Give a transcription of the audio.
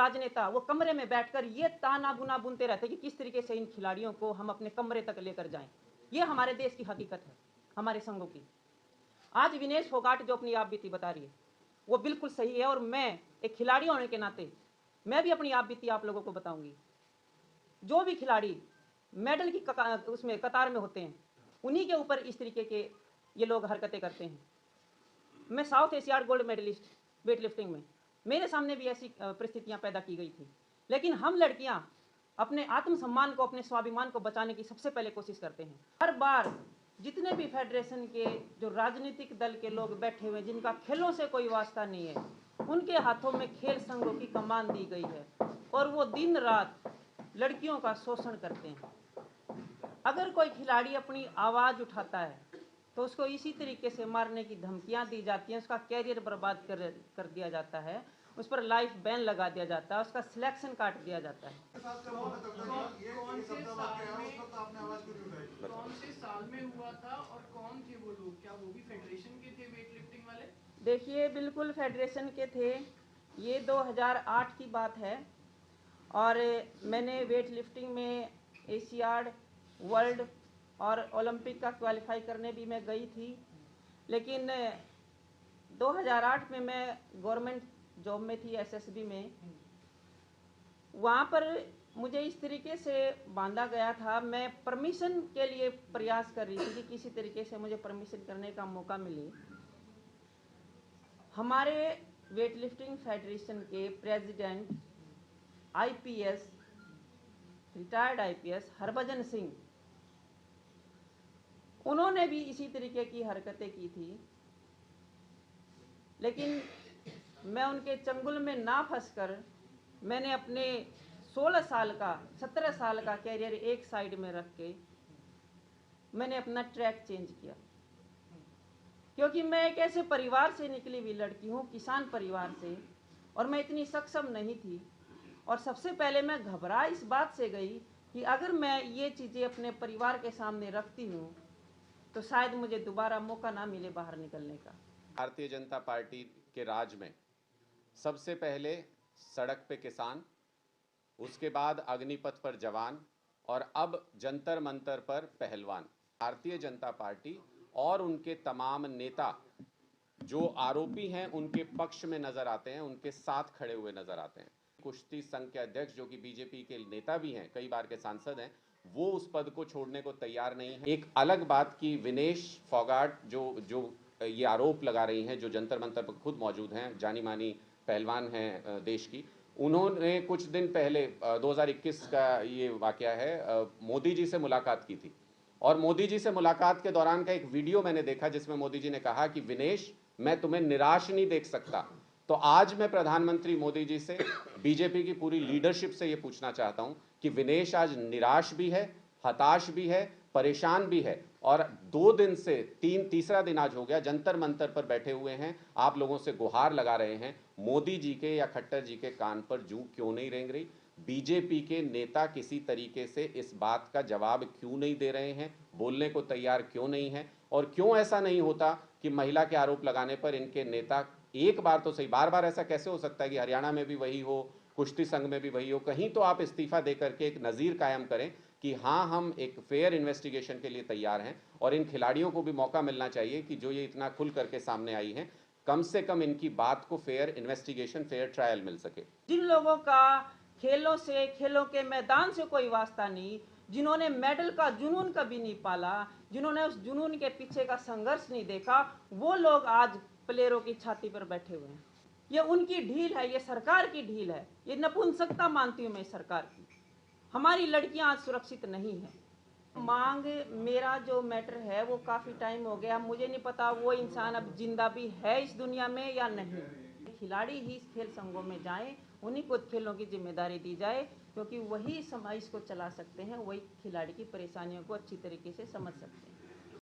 राजनेता वो कमरे में बैठकर ये ताना बुना बुनते रहते कि किस तरीके से इन खिलाड़ियों को हम अपने कमरे तक लेकर जाएं। ये हमारे देश की हकीकत है, हमारे संघों की। आज विनेश फोगाट जो अपनी आप बीती बता रही है वो बिल्कुल सही है, और मैं एक खिलाड़ी होने के नाते मैं भी अपनी आप बीती आप लोगों को बताऊंगी। जो भी खिलाड़ी मेडल की उसमें कतार में होते हैं उन्हीं के ऊपर इस तरीके के ये लोग हरकतें करते हैं। मैं South Asiad gold medalist weight lifting में, मेरे सामने भी ऐसी परिस्थितियां पैदा की गई थी, लेकिन हम लड़कियां अपने आत्मसम्मान को, अपने स्वाभिमान को बचाने की सबसे पहले कोशिश करते हैं। हर बार जितने भी फेडरेशन के जो राजनीतिक दल के लोग बैठे हुए जिनका खेलों से कोई वास्ता नहीं है, उनके हाथों में खेल संघों की कमान दी गई है और वो दिन रात लड़कियों का शोषण करते हैं। अगर कोई खिलाड़ी अपनी आवाज़ उठाता है तो उसको इसी तरीके से मारने की धमकियां दी जाती हैं, उसका कैरियर बर्बाद कर दिया जाता है, उस पर लाइफ बैन लगा दिया जाता है, उसका सिलेक्शन काट दिया जाता है। कौन से साल में हुआ था और कौन थे वो लोग? क्या वो भी फेडरेशन के थे वेट लिफ्टिंग वाले? देखिए, बिल्कुल फेडरेशन के थे। ये 2008 की बात है और मैंने वेट लिफ्टिंग में एशियाड, वर्ल्ड और ओलंपिक का क्वालिफाई करने भी मैं गई थी, लेकिन 2008 में मैं गवर्नमेंट जॉब में थी एसएसबी में। वहाँ पर मुझे इस तरीके से बांधा गया था, मैं परमिशन के लिए प्रयास कर रही थी कि किसी तरीके से मुझे परमिशन करने का मौका मिले। हमारे वेट लिफ्टिंग फेडरेशन के president IPS, retired IPS Harbhajan Singh, उन्होंने भी इसी तरीके की हरकतें की थी, लेकिन मैं उनके चंगुल में ना फंसकर मैंने अपने 16 साल का 17 साल का कैरियर एक साइड में रख के मैंने अपना ट्रैक चेंज किया, क्योंकि मैं एक ऐसे परिवार से निकली हुई लड़की हूँ, किसान परिवार से, और मैं इतनी सक्षम नहीं थी। और सबसे पहले मैं घबरा इस बात से गई कि अगर मैं ये चीज़ें अपने परिवार के सामने रखती हूँ तो शायद मुझे दोबारा मौका ना मिले बाहर निकलने का। भारतीय जनता पार्टी के राज में सबसे पहले सड़क पे किसान, उसके बाद अग्निपथ पर जवान और अब जंतर मंतर पर पहलवान। भारतीय जनता पार्टी और उनके तमाम नेता जो आरोपी हैं उनके पक्ष में नजर आते हैं, उनके साथ खड़े हुए नजर आते हैं। कुश्ती संघ के अध्यक्ष जो कि बीजेपी के नेता भी हैं, कई बार के सांसद हैं, वो उस पद को छोड़ने को तैयार नहीं है। एक अलग बात की विनेश फोगाट जो ये आरोप लगा रही हैं, जो जंतर मंतर पर खुद मौजूद हैं, जानी मानी पहलवान हैं देश की, उन्होंने कुछ दिन पहले 2021 का ये वाकया है, मोदी जी से मुलाकात की थी और मोदी जी से मुलाकात के दौरान का एक वीडियो मैंने देखा जिसमें मोदी जी ने कहा कि विनेश, मैं तुम्हें निराश नहीं देख सकता। तो आज मैं प्रधानमंत्री मोदी जी से, बीजेपी की पूरी लीडरशिप से ये पूछना चाहता हूं कि विनेश आज निराश भी है, हताश भी है, परेशान भी है और 2 दिन से तीसरा दिन आज हो गया, जंतर मंतर पर बैठे हुए हैं, आप लोगों से गुहार लगा रहे हैं। मोदी जी के या खट्टर जी के कान पर जूं क्यों नहीं रेंग रही? बीजेपी के नेता किसी तरीके से इस बात का जवाब क्यों नहीं दे रहे हैं, बोलने को तैयार क्यों नहीं है? और क्यों ऐसा नहीं होता कि महिला के आरोप लगाने पर इनके नेता एक बार तो सही, बार बार ऐसा कैसे हो सकता है कि हरियाणा में भी वही हो, कुश्ती संघ में भी वही हो? कहीं तो आप इस्तीफा दे करके एक नज़ीर कायम करें कि हाँ, हम एक फेयर इन्वेस्टिगेशन के लिए तैयार हैं और इन खिलाड़ियों को भी मौका मिलना चाहिए कि जो ये इतना खुल करके सामने आई हैं, कम से कम इनकी बात को फेयर इन्वेस्टिगेशन, फेयर ट्रायल मिल सके। जिन लोगों का खेलों से, खेलों के मैदान से कोई वास्ता नहीं, जिन्होंने मेडल का जुनून कभी नहीं पाला, जिन्होंने उस जुनून के पीछे का संघर्ष नहीं देखा, वो लोग आज प्लेयरों की छाती पर बैठे हुए हैं। ये उनकी ढील है, ये सरकार की ढील है, ये नपुंसकता मानती हूँ मैं सरकार की। हमारी लड़कियां आज सुरक्षित नहीं है। मांग, मेरा जो मैटर है वो काफ़ी टाइम हो गया, मुझे नहीं पता वो इंसान अब जिंदा भी है इस दुनिया में या नहीं। खिलाड़ी ही इस खेल संघों में जाएं, उन्हीं को खेलों की जिम्मेदारी दी जाए, क्योंकि वही समाज को चला सकते हैं, वही खिलाड़ी की परेशानियों को अच्छी तरीके से समझ सकते हैं।